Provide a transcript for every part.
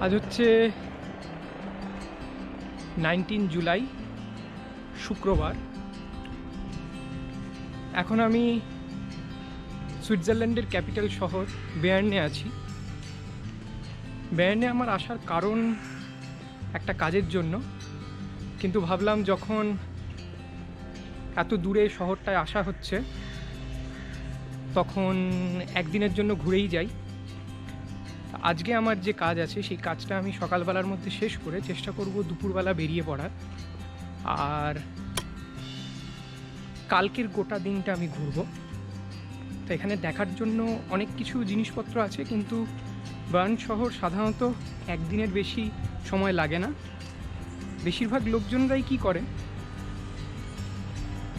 আজ হচ্ছে 19 জুলাই শুক্রবার। এখন আমি সুইজারল্যান্ডের ক্যাপিটাল শহর বেয়ার্নে আছি। বেয়ার্নে আমার আসার কারণ একটা কাজের জন্য, কিন্তু ভাবলাম যখন এত দূরে শহরটায় আসা হচ্ছে তখন একদিনের জন্য ঘুরেই যাই। আজকে আমার যে কাজ আছে সেই কাজটা আমি সকালবেলার মধ্যে শেষ করে চেষ্টা করব দুপুরবেলা বেরিয়ে পড়ার। আর কালকের গোটা দিনটা আমি ঘুরবো। তো এখানে দেখার জন্য অনেক কিছু জিনিসপত্র আছে, কিন্তু বার্ন শহর সাধারণত একদিনের বেশি সময় লাগে না। বেশিরভাগ লোকজনরাই কি করে,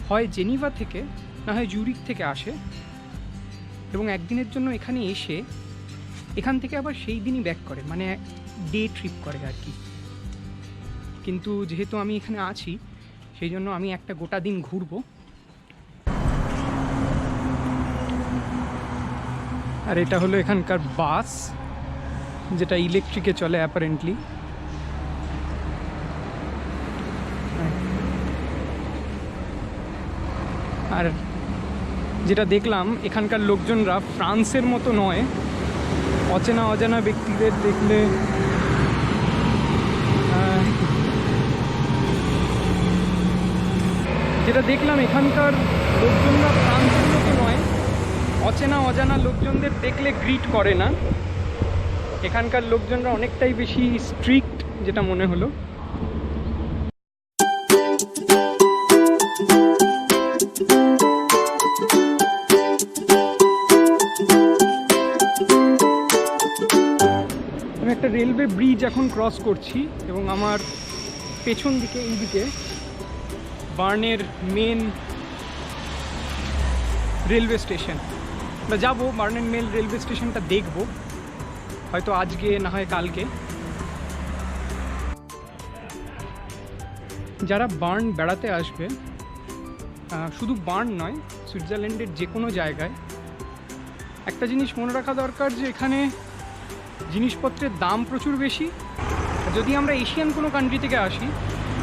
হয় জেনিভা থেকে না হয় জুরিক থেকে আসে এবং একদিনের জন্য এখানে এসে এখান থেকে আবার সেই দিনই ব্যাক করে, মানে ডে ট্রিপ করে আর কি। কিন্তু যেহেতু আমি এখানে আছি সেই জন্য আমি একটা গোটা দিন ঘুরবো। আর এটা হলো এখানকার বাস, যেটা ইলেকট্রিকে চলে অ্যাপারেন্টলি। আর যেটা দেখলাম, এখানকার লোকজনরা ফ্রান্সের মতো নয়, অচেনা অজানা ব্যক্তিদের দেখলে যেটা দেখলাম এখানকার লোকজনরা ফ্রান্সের মতো নয়, অচেনা অজানা লোকজনদের দেখলে গ্রিট করে না। এখানকার লোকজনরা অনেকটাই বেশি স্ট্রিক্ট, যেটা মনে হলো। আমি একটা রেলওয়ে ব্রিজ এখন ক্রস করছি এবং আমার পেছন দিকে এইদিকে বার্নের মেন রেলওয়ে স্টেশন। আমরা যাবো বার্নের মেন রেলওয়ে স্টেশনটা দেখবো, হয়তো আজকে না হয় কালকে। যারা বার্ন বেড়াতে আসবে, শুধু বার্ন নয়, সুইজারল্যান্ডের যে কোনো জায়গায় একটা জিনিস মনে রাখা দরকার, যে এখানে জিনিসপত্রের দাম প্রচুর বেশি। যদি আমরা এশিয়ান কোনো কান্ট্রি থেকে আসি,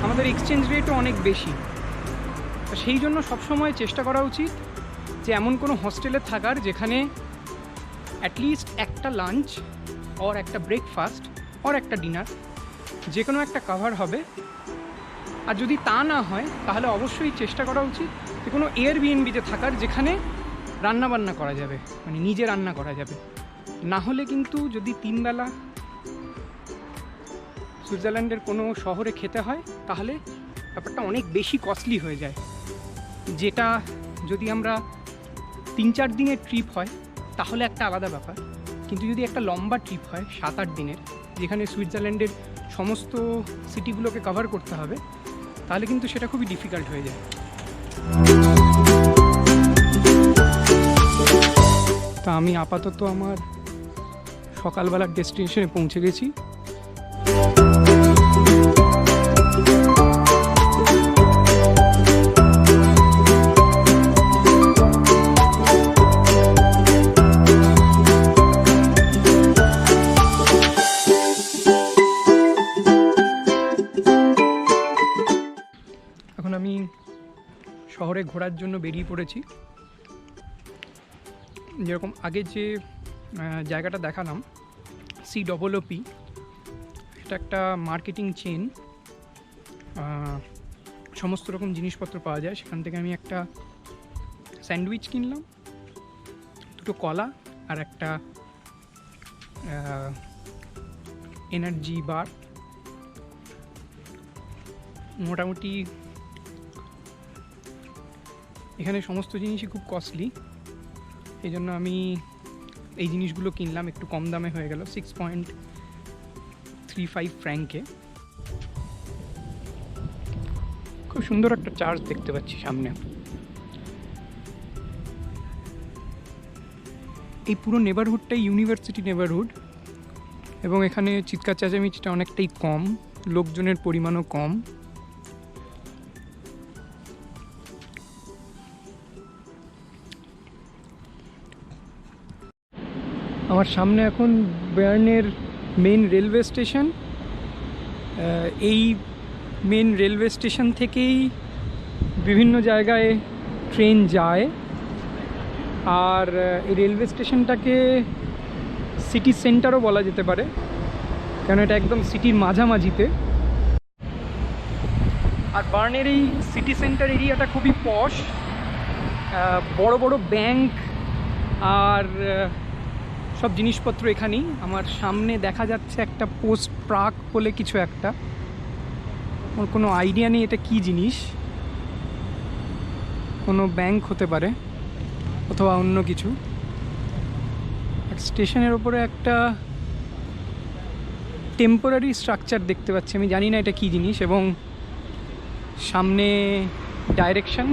আমাদের এক্সচেঞ্জ রেটও অনেক বেশি। তো সেই জন্য সবসময় চেষ্টা করা উচিত যে এমন কোনো হোস্টেলে থাকার যেখানে অ্যাটলিস্ট একটা লাঞ্চ অর একটা ব্রেকফাস্ট অর একটা ডিনার যে কোনো একটা কভার হবে। আর যদি তা না হয় তাহলে অবশ্যই চেষ্টা করা উচিত যে কোনো এয়ারবিএনবিতে থাকার, যেখানে রান্নাবান্না করা যাবে, মানে নিজে রান্না করা যাবে। না হলে কিন্তু যদি 3 বেলা সুইজারল্যান্ডের কোনো শহরে খেতে হয় তাহলে ব্যাপারটা অনেক বেশি কস্টলি হয়ে যায়। যেটা যদি আমরা 3-4 দিনের ট্রিপ হয় তাহলে একটা আলাদা ব্যাপার, কিন্তু যদি একটা লম্বা ট্রিপ হয় 7-8 দিনের, যেখানে সুইজারল্যান্ডের সমস্ত সিটিগুলোকে কভার করতে হবে, তাহলে কিন্তু সেটা খুবই ডিফিকাল্ট হয়ে যায়। তা আমি আপাতত আমার সকালবেলার ডেস্টিনেশনে পৌঁছে গেছি। এখন আমি শহরে ঘোরার জন্য বেরিয়ে পড়েছি। যেরকম আগে যে জায়গাটা দেখালাম, COOP, এটা একটা মার্কেটিং চেন, সমস্ত রকম জিনিসপত্র পাওয়া যায়। সেখান থেকে আমি একটা স্যান্ডউইচ কিনলাম, 2টো কলা আর একটা এনার্জি বার। মোটামুটি এখানে সমস্ত জিনিসই খুব কস্টলি, এই জন্য আমি এই জিনিসগুলো কিনলাম। একটু কম দামে হয়ে গেল, 6.35 ফ্র্যাঙ্কে। খুব সুন্দর একটা চার্চ দেখতে পাচ্ছি সামনে। এই পুরো নেবারহুডটাই ইউনিভার্সিটি নেবারহুড এবং এখানে চিৎকার চেঁচামেচিটা অনেকটাই কম, লোকজনের পরিমাণও কম। আমার সামনে এখন বেয়ার্নের মেন রেলওয়ে স্টেশন। এই মেন রেলওয়ে স্টেশন থেকেই বিভিন্ন জায়গায় ট্রেন যায়। আর এই রেলওয়ে স্টেশনটাকে সিটি সেন্টারও বলা যেতে পারে, কেন এটা একদম সিটির মাঝামাঝিতে। আর বার্নের এই সিটি সেন্টার এরিয়াটা খুবই পশ, বড় বড় ব্যাংক আর সব জিনিসপত্র এখানেই। আমার সামনে দেখা যাচ্ছে একটা পোস্ট প্রাক বলে কিছু একটা, আমার কোনো আইডিয়া নেই এটা কী জিনিস, কোনো ব্যাংক হতে পারে অথবা অন্য কিছু। স্টেশনের ওপরে একটা টেম্পোরারি স্ট্রাকচার দেখতে পাচ্ছি, আমি জানি না এটা কী জিনিস, এবং সামনে ডাইরেকশন।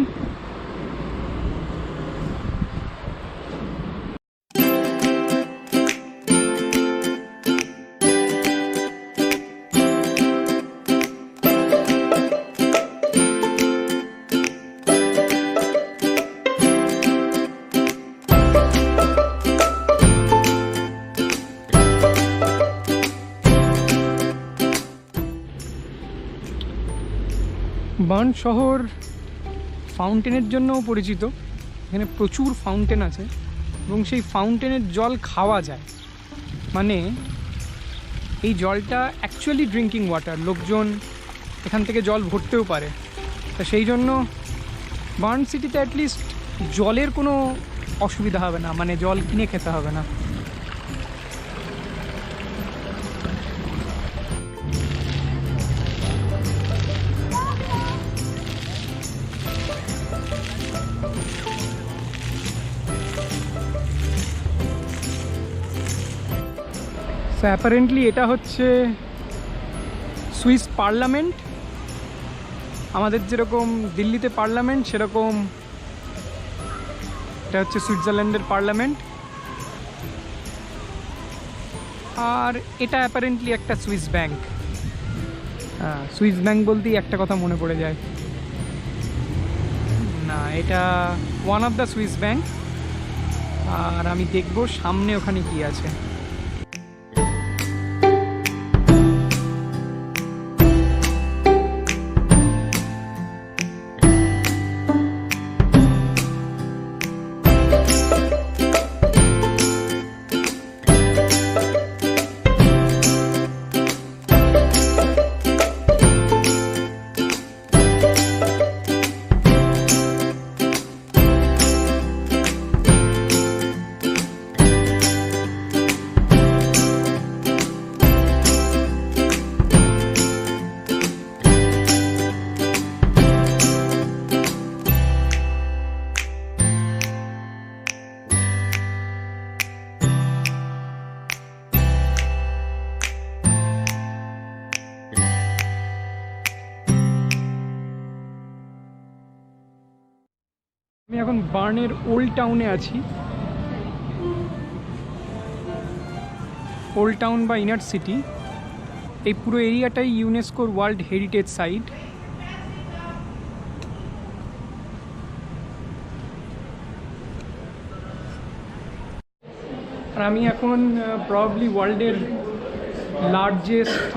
বার্ন শহর ফাউন্টেনের জন্যও পরিচিত। এখানে প্রচুর ফাউন্টেন আছে এবং সেই ফাউন্টেনের জল খাওয়া যায়, মানে এই জলটা অ্যাকচুয়ালি ড্রিঙ্কিং ওয়াটার, লোকজন এখান থেকে জল ভরতেও পারে। তা সেই জন্য বার্ন সিটিতে অ্যাটলিস্ট জলের কোনো অসুবিধা হবে না, মানে জল কিনে খেতে হবে না। সো অ্যাপারেন্টলি এটা হচ্ছে সুইস পার্লামেন্ট। আমাদের যেরকম দিল্লিতে পার্লামেন্ট, সেরকম এটা হচ্ছে সুইজারল্যান্ডের পার্লামেন্ট। আর এটা অ্যাপারেন্টলি একটা সুইস ব্যাংক। হ্যাঁ, সুইস ব্যাংক বলতেই একটা কথা মনে পড়ে যায়, না এটা one of the Swiss bank. আর আমি দেখব সামনে ওখানে কি আছে। আমি এখন বার্নের ওল্ড টাউনে আছি। ওল্ড টাউন বা ইনার সিটি, এই পুরো এরিয়াটাই ইউনেস্কোর ওয়ার্ল্ড হেরিটেজ সাইট। আর আমি এখন প্রবাবলি ওয়ার্ল্ডের লার্জেস্ট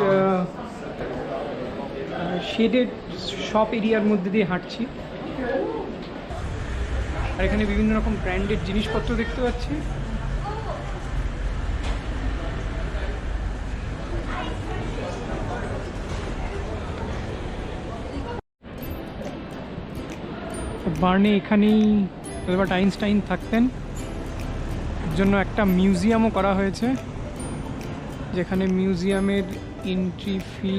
শেডেড শপ এরিয়ার মধ্যে দিয়ে হাঁটছি। আর এখানে বিভিন্ন রকম ব্র্যান্ডেড জিনিসপত্র দেখতে পাচ্ছি। বার্নে এখানেই এলবার্ট আইনস্টাইন থাকতেন, এর জন্য একটা মিউজিয়ামও করা হয়েছে, যেখানে মিউজিয়ামের এন্ট্রি ফি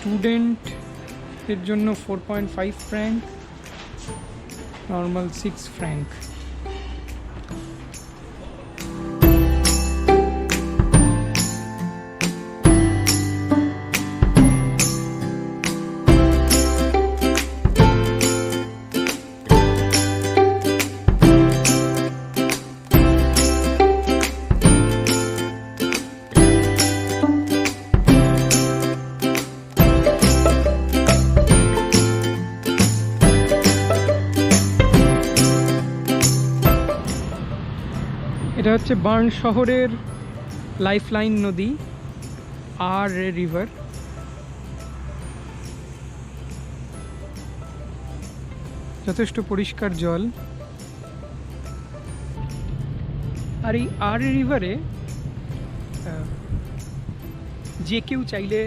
স্টুডেন্টের জন্য 4.5 ফ্র্যাঙ্ক, নর্মাল 6 ফ্র্যাঙ্ক। এটা হচ্ছে বার্ন শহরের লাইফলাইন নদী আর রিভার। যথেষ্ট পরিষ্কার জল। আর এই আর রিভারে যে কেউ চাইলে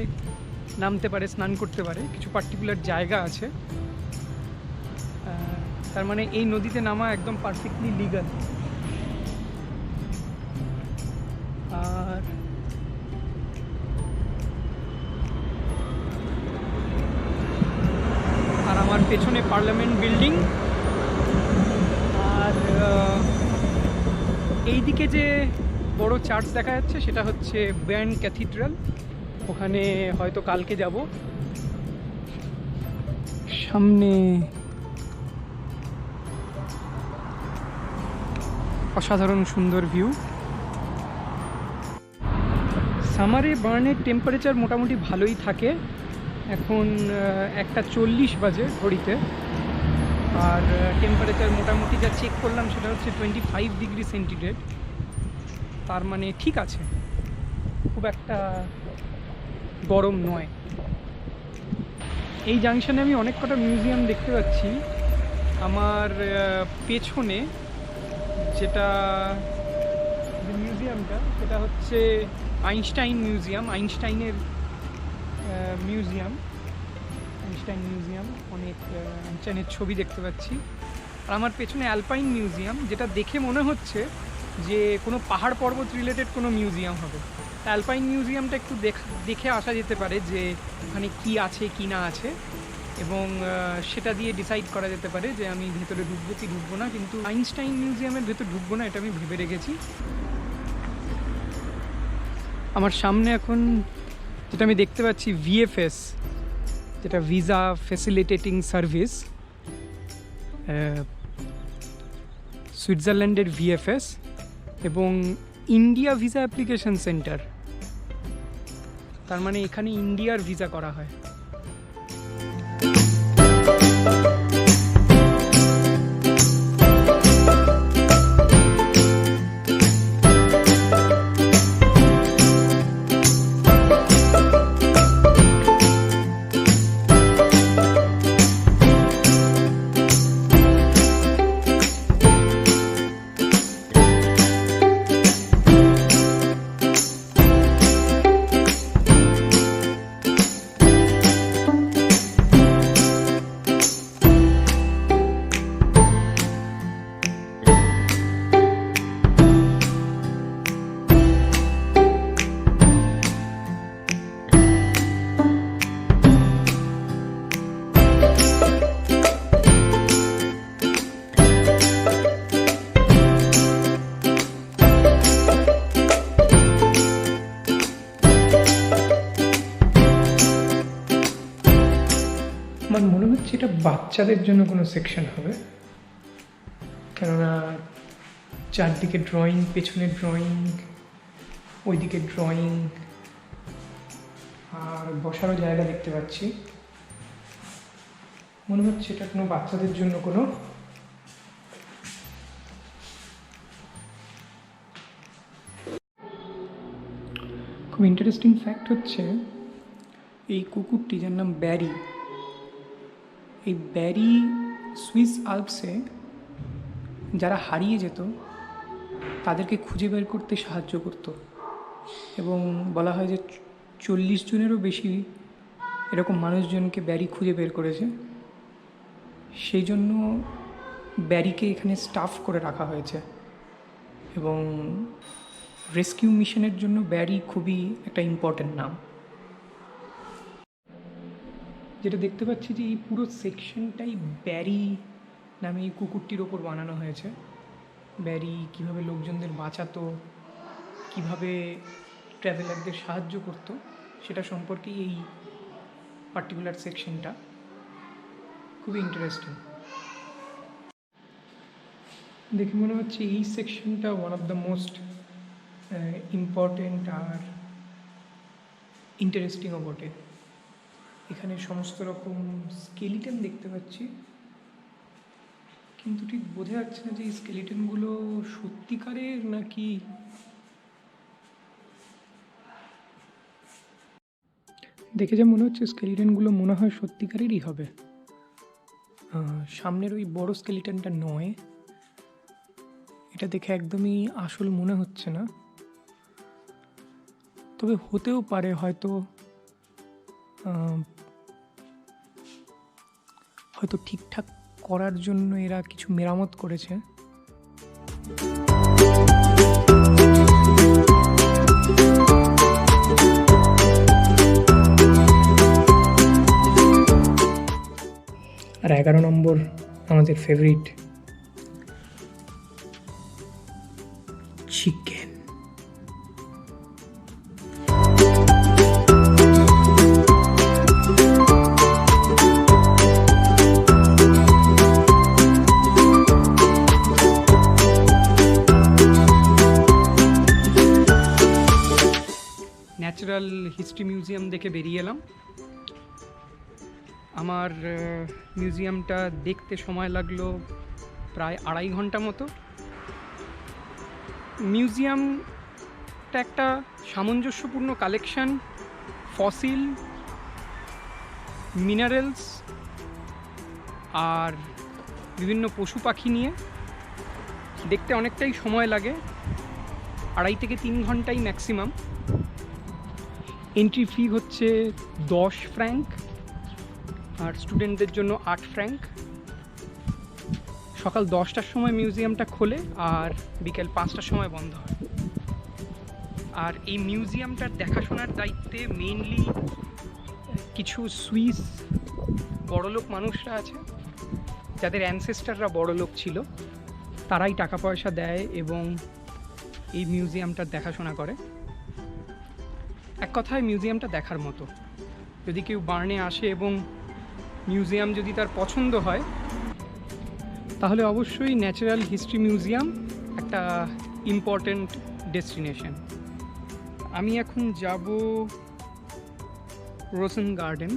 নামতে পারে, স্নান করতে পারে। কিছু পার্টিকুলার জায়গা আছে, তার মানে এই নদীতে নামা একদম পারফেক্টলি লিগাল। আর আমার পেছনে পার্লামেন্ট বিল্ডিং। আর এইদিকে যে বড় চার্চ দেখা যাচ্ছে সেটা হচ্ছে ব্যান্ড ক্যাথিড্রাল। ওখানে হয়তো কালকে যাব। সামনে অসাধারণ সুন্দর ভিউ। সামারে বার্নের টেম্পারেচার মোটামুটি ভালোই থাকে। এখন 1:40 বাজে ঘড়িতে। আর টেম্পারেচার মোটামুটি যা চেক করলাম সেটা হচ্ছে 25 ডিগ্রি সেন্টিগ্রেড। তার মানে ঠিক আছে, খুব একটা গরম নয়। এই জাংশনে আমি অনেক কটা মিউজিয়াম দেখতে পাচ্ছি। আমার পেছনে যেটা মিউজিয়ামটা সেটা হচ্ছে আইনস্টাইন মিউজিয়াম। আইনস্টাইন মিউজিয়াম, অনেক আইনস্টাইনের ছবি দেখতে পাচ্ছি। আর আমার পেছনে অ্যালপাইন মিউজিয়াম, যেটা দেখে মনে হচ্ছে যে কোনো পাহাড় পর্বত রিলেটেড কোনো মিউজিয়াম হবে। অ্যালপাইন মিউজিয়ামটা একটু দেখে আসা যেতে পারে যে ওখানে কি আছে কি না আছে, এবং সেটা দিয়ে ডিসাইড করা যেতে পারে যে আমি ভেতরে ঢুকবো কি ঢুকবো না। কিন্তু আইনস্টাইন মিউজিয়ামের ভেতর ঢুকবো না, এটা আমি ভেবে রেখেছি। আমার সামনে এখন যেটা আমি দেখতে পাচ্ছি ভিএফএস, যেটা ভিসা ফ্যাসিলিটেটিং সার্ভিস, সুইজারল্যান্ডের ভিএফএস, এবং ইন্ডিয়া ভিসা অ্যাপ্লিকেশন সেন্টার। তার মানে এখানে ইন্ডিয়ার ভিসা করা হয়। আমার মনে হচ্ছে এটা বাচ্চাদের জন্য কোনো সেকশন হবে, কেননা চারদিকে ড্রয়িং, পেছনে ড্রয়িং, ওইদিকে ড্রয়িং, আর বসারও জায়গা দেখতে পাচ্ছি। মনে হচ্ছে এটা কোনো বাচ্চাদের জন্য কোনো খুব ইন্টারেস্টিং ফ্যাক্ট হচ্ছে এই কুকুরটি, যার নাম ব্যারি, এই ব্যারি সুইস আল্পসে যারা হারিয়ে যেত তাদেরকে খুঁজে বের করতে সাহায্য করত। এবং বলা হয় যে 40 জনেরও বেশি এরকম মানুষজনকে ব্যারি খুঁজে বের করেছে। সেই জন্য ব্যারিকে এখানে স্টাফ করে রাখা হয়েছে, এবং রেস্কিউ মিশনের জন্য ব্যারি খুবই একটা ইম্পর্ট্যান্ট নাম। যেটা দেখতে পাচ্ছি যে এই পুরো সেকশনটাই ব্যারি নামে এই কুকুরটির ওপর বানানো হয়েছে। ব্যারি কীভাবে লোকজনদের বাঁচাতো, কীভাবে ট্র্যাভেলারদের সাহায্য করতো, সেটা সম্পর্কে এই পার্টিকুলার সেকশনটা খুবই ইন্টারেস্টিং। দেখে মনে হচ্ছে এই সেকশনটা one of the most important আর ইন্টারেস্টিংও বটে। এখানে সমস্ত রকম স্কেলিটন দেখতে পাচ্ছি, কিন্তু ঠিক বোঝা যাচ্ছে না যে এই স্কেলিটনগুলো সত্যিকারের নাকি। দেখে যা মনে হচ্ছে স্কেলিটনগুলো মনে হয় সত্যিকারেরই হবে। সামনের ওই বড় স্কেলিটনটা নয়, এটা দেখে একদমই আসল মনে হচ্ছে না, তবে হতেও পারে হয়তো হয়তো ঠিকঠাক করার জন্য এরা কিছু মেরামত করেছে। আর 11 নম্বর আমাদের favourite chicken. Natural history museum দেখে বেরিয়ে এলাম। আমার মিউজিয়ামটা দেখতে সময় লাগলো প্রায় 2.5 ঘন্টা মতো। মিউজিয়ামটা একটা সামঞ্জস্যপূর্ণ কালেকশন ফসিল, মিনারেলস আর বিভিন্ন পশু পাখি নিয়ে। দেখতে অনেকটাই সময় লাগে, 2.5 থেকে 3 ঘন্টাই ম্যাক্সিমাম। এন্ট্রি ফি হচ্ছে 10 ফ্র্যাঙ্ক আর স্টুডেন্টদের জন্য 8 ফ্র্যাঙ্ক। সকাল 10টার সময় মিউজিয়ামটা খোলে আর বিকেল 5টার সময় বন্ধ হয়। আর এই মিউজিয়ামটার দেখাশোনার দায়িত্বে মেইনলি কিছু সুইস বড়লোক মানুষরা আছে, যাদের অ্যানসেস্টাররা বড়লোক ছিল, তারাই টাকা পয়সা দেয় এবং এই মিউজিয়ামটার দেখাশোনা করে। এক কথায় মিউজিয়ামটা দেখার মতো। যদি কেউ বার্নে আসে এবং মিউজিয়াম যদি তার পছন্দ হয়, তাহলে অবশ্যই ন্যাচারাল হিস্ট্রি মিউজিয়াম একটা ইম্পর্ট্যান্ট ডেস্টিনেশন। আমি এখন যাব রোসেন গার্ডেন।